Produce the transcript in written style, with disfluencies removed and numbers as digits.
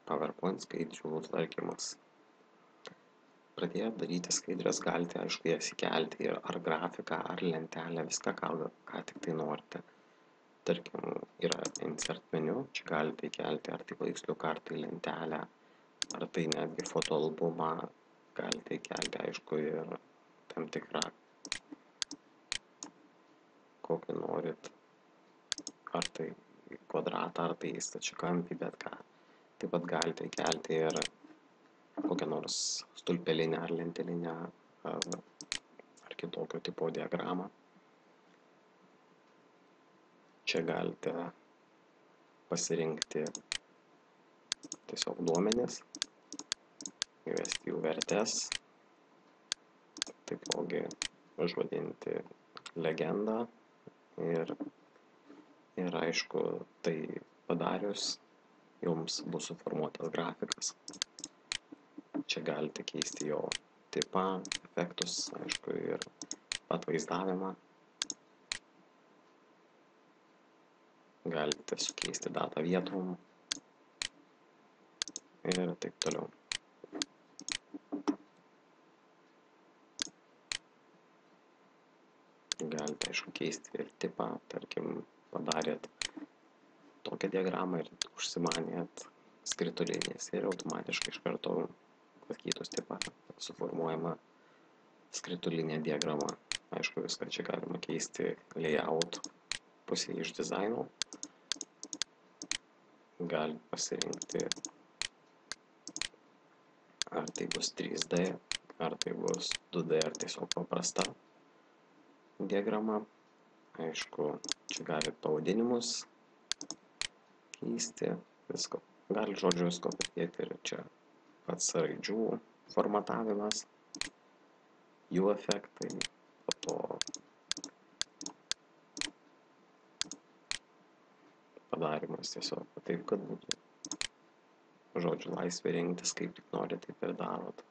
PowerPoint skaidrių tvarkymas. Pradėję daryti skaidrės galite, aišku, jas įkelti ir ar grafiką, ar lentelę, viską, ką tik tai norite. Tarkim, yra insert meniu, čia galite įkelti ar tai paveiksliuką, ar tai lentelę, ar tai netgi fotoalbumą, galite įkelti, aišku, ir tam tikrą, kokį norit, ar tai kvadratą, ar tai stačiakampį, bet ką. Taip pat galite įkelti ir kokią nors stulpelinę ar lentelinę ar kitokio tipo diagramą. Čia galite pasirinkti tiesiog duomenis, įvesti jų vertes, taipogi užvadinti legendą ir aišku, tai padarius jums bus suformuotas grafikas. Čia galite keisti jo tipą, efektus, aišku, ir atvaizdavimą. Galite sukeisti datą vietom ir taip toliau. Galite, aišku, keisti ir tipą, tarkim, padarėt tokią diagramą ir užsimanėt skritulinės ir automatiškai iš karto pakeitus tipą suformuojama skritulinė diagrama. Aišku, viską čia galima keisti layout pusėje iš dizaino. Galite pasirinkti, ar tai bus 3D, ar tai bus 2D, ar tiesiog paprasta diagrama. Aišku, čia galite pavadinimus keisti, visko. Galite, žodžiu, visko pridėti ir čia pats raidžių formatavimas, jų efektai, po to padarimas tiesiog taip, kad būtų, žodžiu, laisvė rinktis, kaip tik norite, taip ir darot.